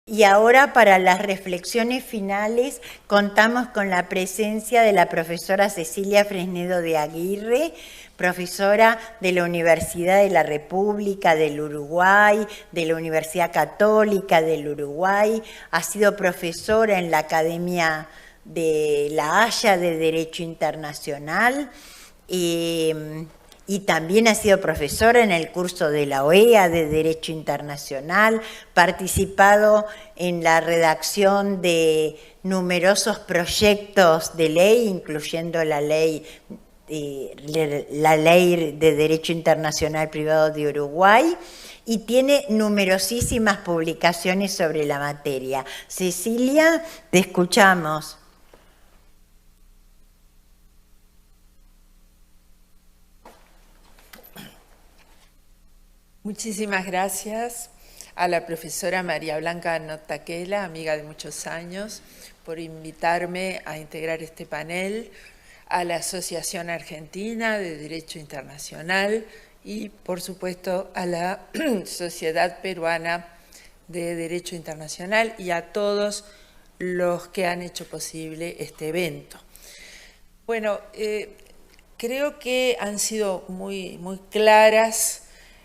Y ahora para las reflexiones finales contamos con la presencia de la profesora Cecilia Fresnedo de Aguirre, profesora de la Universidad de la República del Uruguay, de la Universidad Católica del Uruguay, ha sido profesora en la Academia de La Haya de Derecho Internacional y también ha sido profesora en el curso de la OEA de Derecho Internacional, participado en la redacción de numerosos proyectos de ley, incluyendo la ley de Derecho Internacional Privado de Uruguay, y tiene numerosísimas publicaciones sobre la materia. Cecilia, te escuchamos. Muchísimas gracias a la profesora María Blanca Nottaquela, amiga de muchos años, por invitarme a integrar este panel, a la Asociación Argentina de Derecho Internacional y, por supuesto, a la Sociedad Peruana de Derecho Internacional y a todos los que han hecho posible este evento. Bueno, creo que han sido muy claras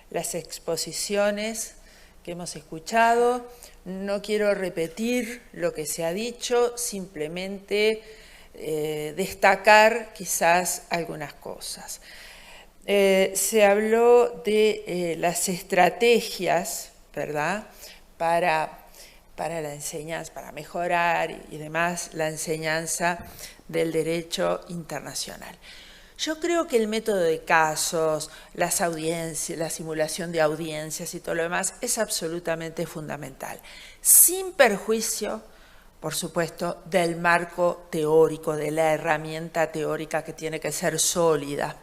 las exposiciones que hemos escuchado. No quiero repetir lo que se ha dicho, simplemente destacar quizás algunas cosas. Se habló de las estrategias, ¿verdad?, para la enseñanza, para mejorar y demás la enseñanza del derecho internacional. Yo creo que el método de casos, las audiencias, la simulación de audiencias y todo lo demás es absolutamente fundamental, sin perjuicio, por supuesto, del marco teórico, de la herramienta teórica que tiene que ser sólida.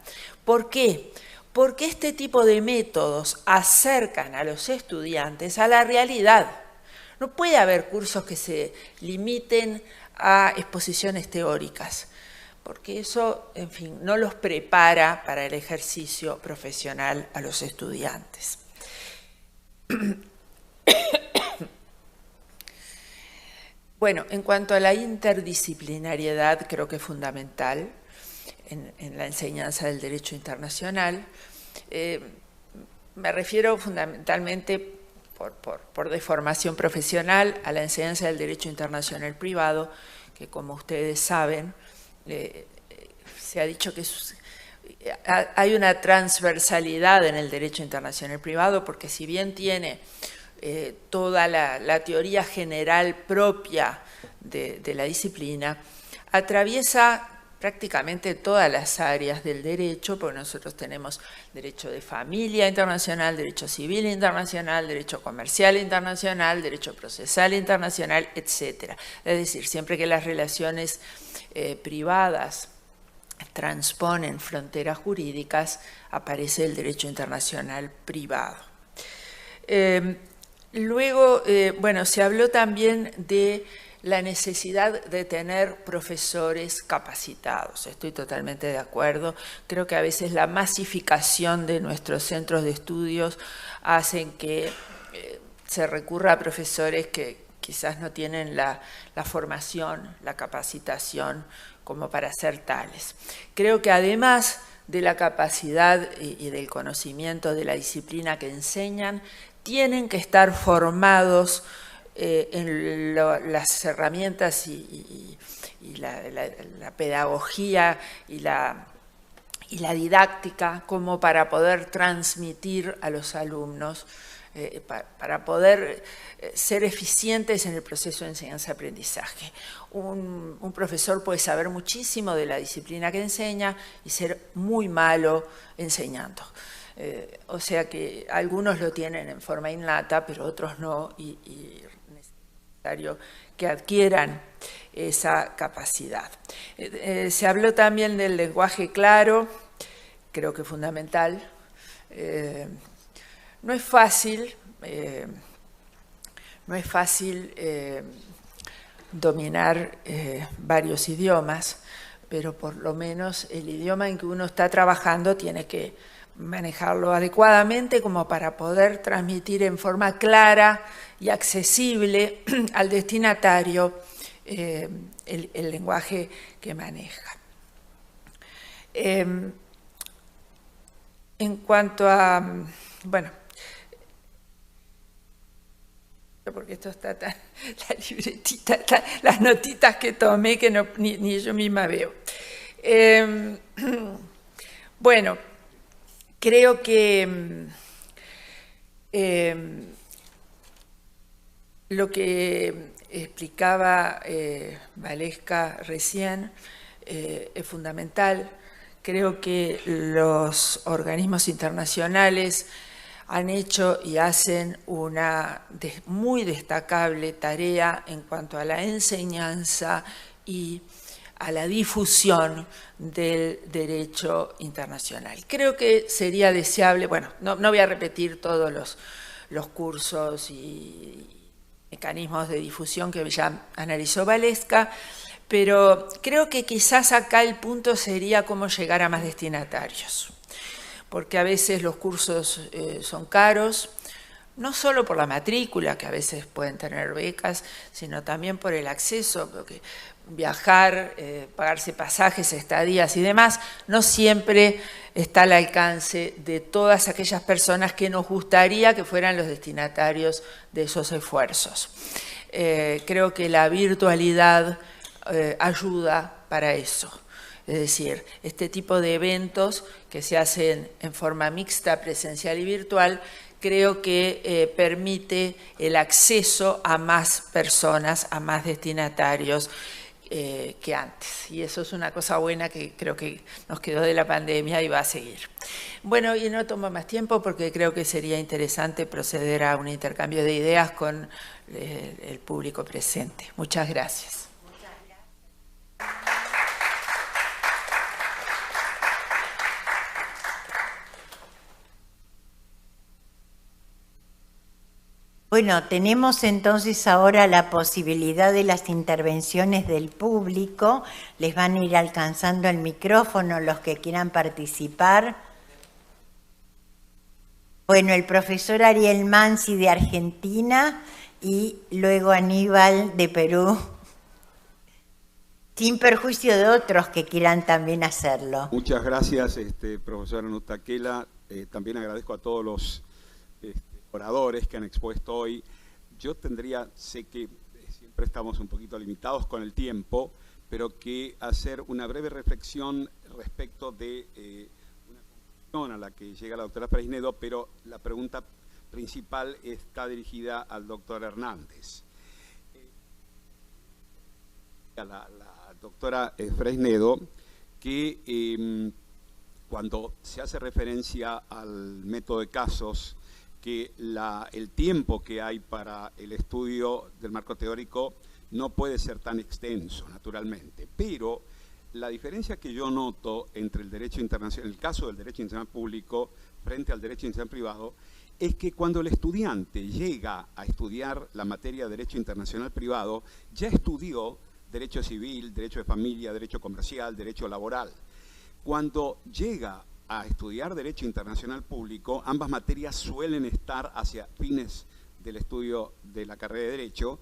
¿Por qué? Porque este tipo de métodos acercan a los estudiantes a la realidad. No puede haber cursos que se limiten a exposiciones teóricas, porque eso, en fin, no los prepara para el ejercicio profesional a los estudiantes. Bueno, en cuanto a la interdisciplinariedad, creo que es fundamental en la enseñanza del derecho internacional. Me refiero fundamentalmente por deformación profesional a la enseñanza del derecho internacional privado, que como ustedes saben, se ha dicho que hay una transversalidad en el derecho internacional privado, porque si bien tiene toda la teoría general propia de la disciplina, atraviesa prácticamente todas las áreas del derecho, porque nosotros tenemos derecho de familia internacional, derecho civil internacional, derecho comercial internacional, derecho procesal internacional, etc. Es decir, siempre que las relaciones privadas transponen fronteras jurídicas, aparece el derecho internacional privado. Luego, bueno, se habló también de la necesidad de tener profesores capacitados. Estoy totalmente de acuerdo. Creo que a veces la masificación de nuestros centros de estudios hacen que se recurra a profesores que quizás no tienen la formación, la capacitación como para ser tales. Creo que además de la capacidad y del conocimiento de la disciplina que enseñan, tienen que estar formados en las herramientas y la pedagogía y la didáctica como para poder transmitir a los alumnos, para poder ser eficientes en el proceso de enseñanza-aprendizaje. Un profesor puede saber muchísimo de la disciplina que enseña y ser muy malo enseñando. O sea que algunos lo tienen en forma innata, pero otros no, y es necesario que adquieran esa capacidad. Se habló también del lenguaje claro, creo que es fundamental. No es fácil dominar varios idiomas, pero por lo menos el idioma en que uno está trabajando tiene que manejarlo adecuadamente como para poder transmitir en forma clara y accesible al destinatario el lenguaje que maneja. En cuanto a, bueno, porque esto está tan, la libretita, las notitas que tomé que no, ni yo misma veo. Bueno, creo que lo que explicaba Valesca recién es fundamental. Creo que los organismos internacionales han hecho y hacen una muy destacable tarea en cuanto a la enseñanza y a la difusión del derecho internacional. Creo que sería deseable, bueno, no voy a repetir todos los cursos y mecanismos de difusión que ya analizó Valesca, pero creo que quizás acá el punto sería cómo llegar a más destinatarios, porque a veces los cursos son caros, no solo por la matrícula, que a veces pueden tener becas, sino también por el acceso, porque viajar, pagarse pasajes, estadías y demás, no siempre está al alcance de todas aquellas personas que nos gustaría que fueran los destinatarios de esos esfuerzos. Creo que la virtualidad ayuda para eso. Es decir, este tipo de eventos que se hacen en forma mixta, presencial y virtual, creo que permite el acceso a más personas, a más destinatarios que antes. Y eso es una cosa buena que creo que nos quedó de la pandemia y va a seguir. Bueno, y no tomo más tiempo porque creo que sería interesante proceder a un intercambio de ideas con el público presente. Muchas gracias. Bueno, tenemos entonces ahora la posibilidad de las intervenciones del público. Les van a ir alcanzando el micrófono los que quieran participar. Bueno, el profesor Ariel Mansi de Argentina y luego Aníbal de Perú, sin perjuicio de otros que quieran también hacerlo. Muchas gracias, profesora Nutaquela. También agradezco a todos los oradores que han expuesto hoy. Yo sé que siempre estamos un poquito limitados con el tiempo, pero que hacer una breve reflexión respecto de una conclusión a la que llega la doctora Fresnedo, pero la pregunta principal está dirigida al doctor Hernández. A la doctora Fresnedo, que cuando se hace referencia al método de casos, que el tiempo que hay para el estudio del marco teórico no puede ser tan extenso, naturalmente, pero la diferencia que yo noto entre el derecho internacional, el caso del derecho internacional público frente al derecho internacional privado, es que cuando el estudiante llega a estudiar la materia de derecho internacional privado, ya estudió derecho civil, derecho de familia, derecho comercial, derecho laboral. Cuando llega a estudiar Derecho Internacional Público, ambas materias suelen estar hacia fines del estudio de la carrera de Derecho,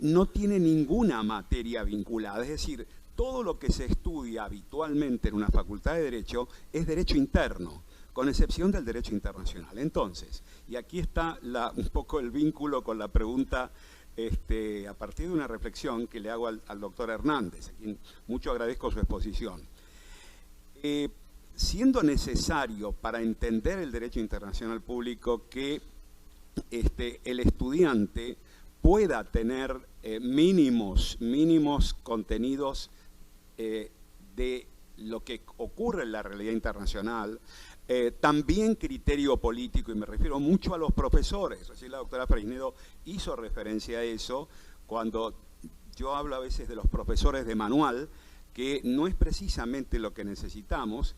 no tiene ninguna materia vinculada, es decir, todo lo que se estudia habitualmente en una facultad de Derecho es Derecho Interno, con excepción del Derecho Internacional. Entonces, y aquí está un poco el vínculo con la pregunta, a partir de una reflexión que le hago al doctor Hernández, a quien mucho agradezco su exposición. Siendo necesario para entender el derecho internacional público que el estudiante pueda tener mínimos contenidos de lo que ocurre en la realidad internacional, también criterio político, y me refiero mucho a los profesores. Así la doctora Fresnedo hizo referencia a eso cuando yo hablo a veces de los profesores de manual, que no es precisamente lo que necesitamos.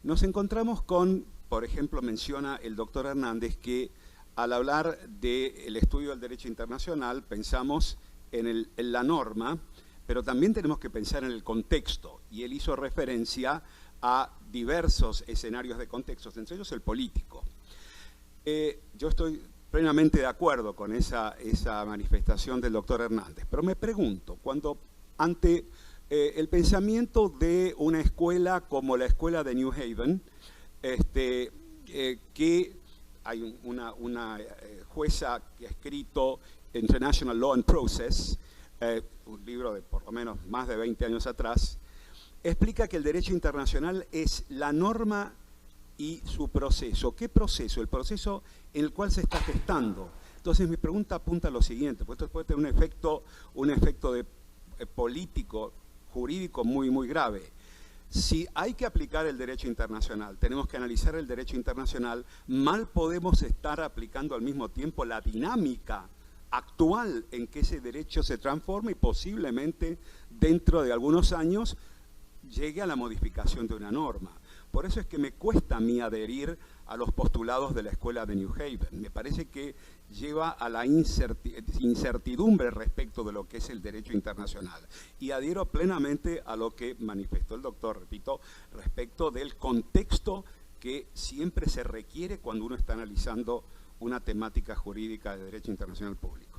Nos encontramos con, por ejemplo, menciona el doctor Hernández que al hablar del estudio del derecho internacional pensamos en la norma, pero también tenemos que pensar en el contexto, y él hizo referencia a diversos escenarios de contextos, entre ellos el político. Yo estoy plenamente de acuerdo con esa manifestación del doctor Hernández, pero me pregunto, cuando ante el pensamiento de una escuela como la escuela de New Haven, que hay una jueza que ha escrito International Law and Process, un libro de por lo menos más de 20 años atrás, explica que el derecho internacional es la norma y su proceso. ¿Qué proceso? El proceso en el cual se está gestando. Entonces mi pregunta apunta a lo siguiente, porque esto puede tener un efecto político, jurídico muy grave. Si hay que aplicar el derecho internacional, tenemos que analizar el derecho internacional, mal podemos estar aplicando al mismo tiempo la dinámica actual en que ese derecho se transforma y posiblemente dentro de algunos años llegue a la modificación de una norma. Por eso es que me cuesta a mí adherir a los postulados de la escuela de New Haven. Me parece que lleva a la incertidumbre respecto de lo que es el derecho internacional. Y adhiero plenamente a lo que manifestó el doctor, repito, respecto del contexto que siempre se requiere cuando uno está analizando una temática jurídica de derecho internacional público.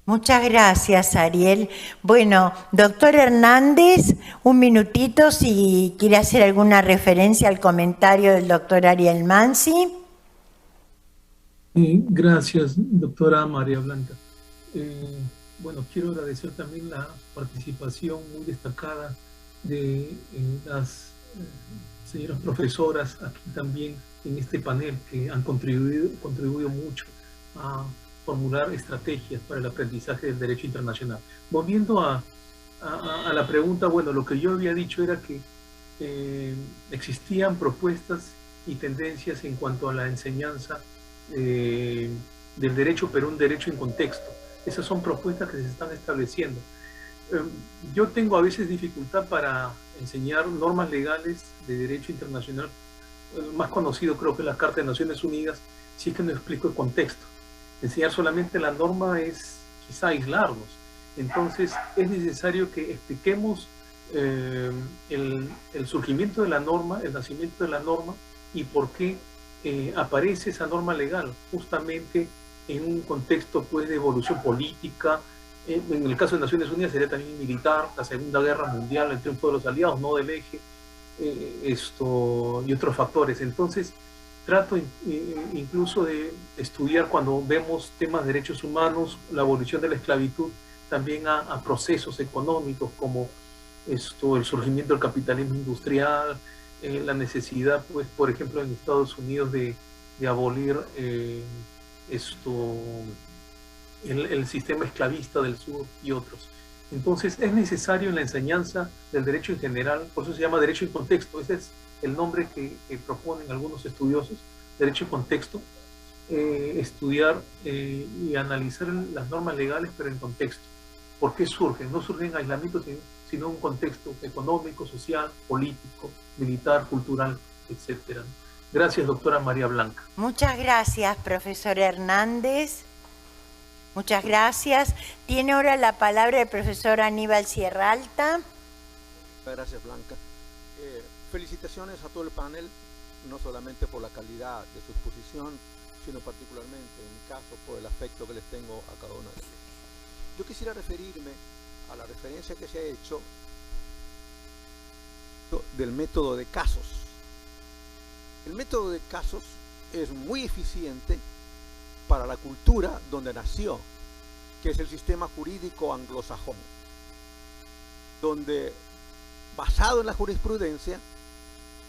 Muchas gracias, Ariel. Bueno, doctor Hernández, un minutito si quiere hacer alguna referencia al comentario del doctor Ariel Mansi. Gracias, doctora María Blanca. Bueno, quiero agradecer también la participación muy destacada de las señoras profesoras aquí también en este panel que han contribuido mucho a formular estrategias para el aprendizaje del derecho internacional. Volviendo a la pregunta, bueno, lo que yo había dicho era que existían propuestas y tendencias en cuanto a la enseñanza del derecho, pero un derecho en contexto. Esas son propuestas que se están estableciendo. Yo tengo a veces dificultad para enseñar normas legales de derecho internacional, más conocido creo que es la Carta de Naciones Unidas, si es que no explico el contexto. Enseñar solamente la norma es quizá aislarnos. Entonces es necesario que expliquemos el surgimiento de la norma, el nacimiento de la norma y por qué aparece esa norma legal, justamente en un contexto pues, de evolución política. En el caso de Naciones Unidas sería también militar, la Segunda Guerra Mundial, el triunfo de los aliados, no del eje, y otros factores. Entonces trato incluso de estudiar, cuando vemos temas de derechos humanos, la abolición de la esclavitud, también a procesos económicos como el surgimiento del capitalismo industrial, la necesidad, pues, por ejemplo, en Estados Unidos de abolir el sistema esclavista del sur y otros. Entonces es necesario en la enseñanza del derecho en general, por eso se llama derecho en contexto, ese es el nombre que proponen algunos estudiosos, derecho en contexto, estudiar y analizar las normas legales pero en contexto. ¿Por qué surgen? No surgen en aislamiento, sino en un contexto económico, social, político, militar, cultural, etc. Gracias, doctora María Blanca. Muchas gracias, profesor Hernández. Muchas gracias. Tiene ahora la palabra el profesor Aníbal Sierralta. Gracias, Blanca. Felicitaciones a todo el panel, no solamente por la calidad de su exposición, sino particularmente, en mi caso, por el afecto que les tengo a cada una de ellas. Yo quisiera referirme a la referencia que se ha hecho del método de casos. El método de casos es muy eficiente para la cultura donde nació, que es el sistema jurídico anglosajón, donde, basado en la jurisprudencia,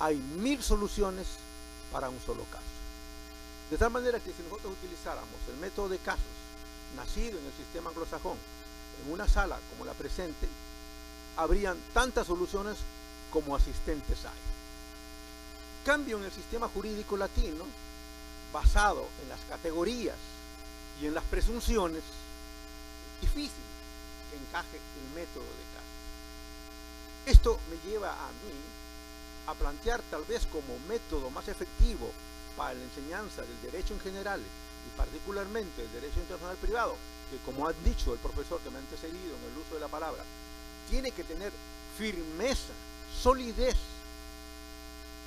hay 1000 soluciones para un solo caso. De tal manera que si nosotros utilizáramos el método de casos nacido en el sistema anglosajón en una sala como la presente, habrían tantas soluciones como asistentes hay. En cambio, en el sistema jurídico latino, basado en las categorías y en las presunciones, es difícil que encaje el método de casos. Esto me lleva a mí a plantear tal vez como método más efectivo para la enseñanza del derecho en general y particularmente el derecho internacional privado, que como ha dicho el profesor que me ha antecedido en el uso de la palabra, tiene que tener firmeza, solidez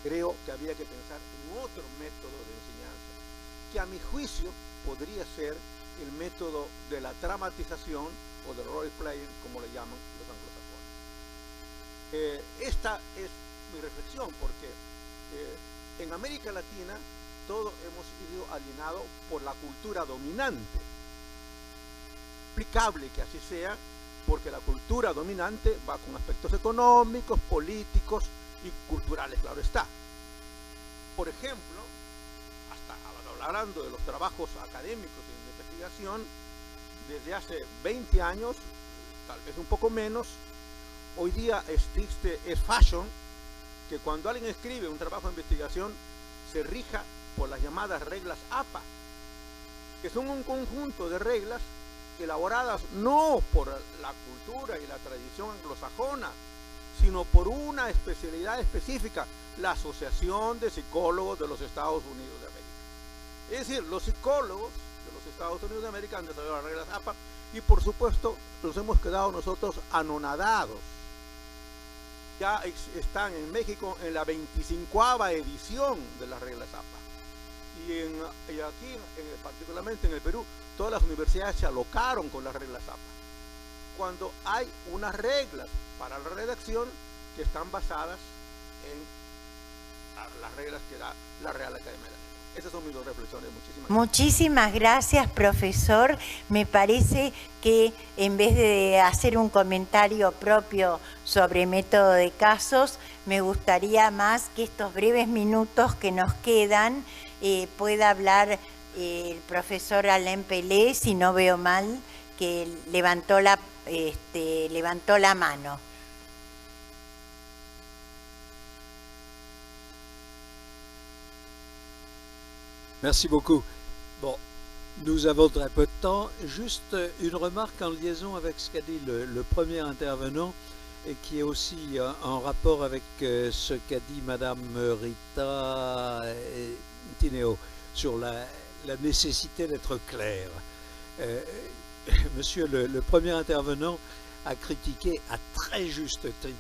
creo que había que pensar en otro método de enseñanza, que a mi juicio podría ser el método de la dramatización o del role playing, como le llaman los anglosajones. Esta es mi reflexión, porque en América Latina todos hemos sido alienados por la cultura dominante. Explicable que así sea, porque la cultura dominante va con aspectos económicos, políticos y culturales, claro está. Por ejemplo, hasta hablando de los trabajos académicos y de investigación, desde hace 20 años, tal vez un poco menos, hoy día es fashion que cuando alguien escribe un trabajo de investigación se rija por las llamadas reglas APA, que son un conjunto de reglas elaboradas no por la cultura y la tradición anglosajona, sino por una especialidad específica, la Asociación de Psicólogos de los Estados Unidos de América. Es decir, los psicólogos de los Estados Unidos de América han desarrollado las reglas APA y por supuesto nos hemos quedado nosotros anonadados. Ya están en México en la 25ª edición de las reglas APA. Y aquí, particularmente en el Perú, todas las universidades se alocaron con las reglas APA. Cuando hay unas reglas para la redacción que están basadas en las reglas que da la Real Academia de la Lengua. Esas son mis dos reflexiones. Muchísimas gracias, profesor. Me parece que en vez de hacer un comentario propio sobre método de casos, me gustaría más que estos breves minutos que nos quedan pueda hablar el profesor Alain Pelé, si no veo mal, que levantó la mano. Merci beaucoup. Bon, nous avons très peu de temps. Juste une remarque en liaison avec ce qu'a dit le premier intervenant et qui est aussi en rapport avec ce qu'a dit Madame Rita Tineo sur la nécessité d'être clair. Monsieur le premier intervenant a critiqué à très juste titre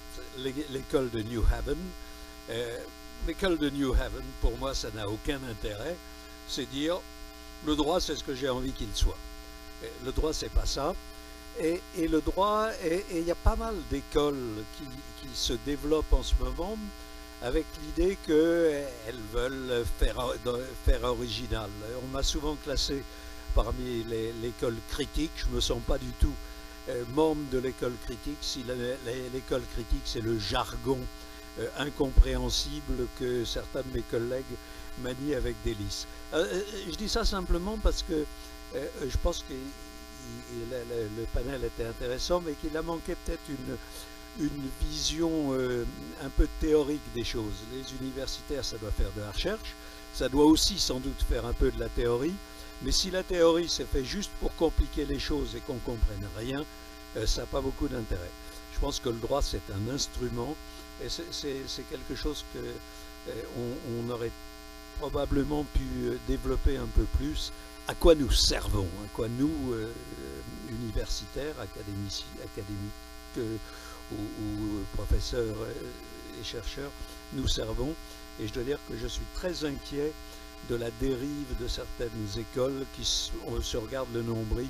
l'école de New Haven. L'école de New Haven, pour moi, ça n'a aucun intérêt. C'est dire, le droit, c'est ce que j'ai envie qu'il soit. Le droit, c'est pas ça. Et le droit, et il y a pas mal d'écoles qui se développent en ce moment avec l'idée qu'elles veulent faire original. On m'a souvent classé parmi l'école critique. Je me sens pas du tout membre de l'école critique. Si l'école critique, c'est le jargon incompréhensible que certains de mes collègues manient avec délice. Je dis ça simplement parce que je pense que le panel était intéressant, mais qu'il a manqué peut-être une vision un peu théorique des choses. Les universitaires, ça doit faire de la recherche, ça doit aussi sans doute faire un peu de la théorie, mais si la théorie c'est fait juste pour compliquer les choses et qu'on ne comprenne rien, ça n'a pas beaucoup d'intérêt. Je pense que le droit, c'est un instrument, et c'est quelque chose qu'on aurait probablement pu développer un peu plus. À quoi nous servons, à quoi nous, universitaires, académiques ou professeurs et chercheurs, nous servons. Et je dois dire que je suis très inquiet de la dérive de certaines écoles qui se regardent le nombril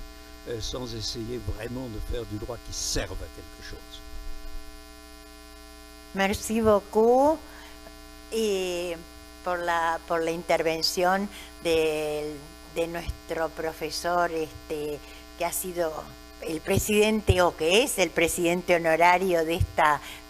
sans essayer vraiment de faire du droit qui serve à quelque chose. Merci beaucoup por la intervención de nuestro profesor que ha sido el presidente o que es el presidente honorario de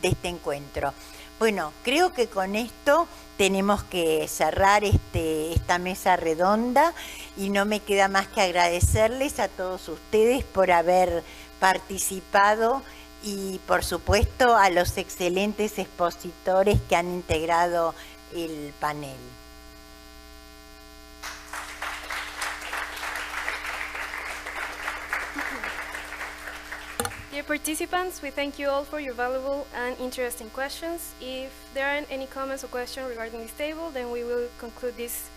este encuentro. Bueno, creo que con esto tenemos que cerrar esta mesa redonda y no me queda más que agradecerles a todos ustedes por haber participado y por supuesto a los excelentes expositores que han integrado el panel. Dear participants, we thank you all for your valuable and interesting questions. If there aren't any comments or questions regarding this table, then we will conclude this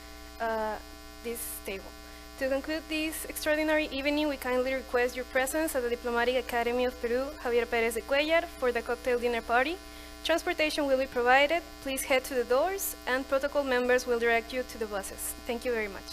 table. To conclude this extraordinary evening, we kindly request your presence at the Diplomatic Academy of Peru, Javier Pérez de Cuellar, for the cocktail dinner party. Transportation will be provided. Please head to the doors, and protocol members will direct you to the buses. Thank you very much.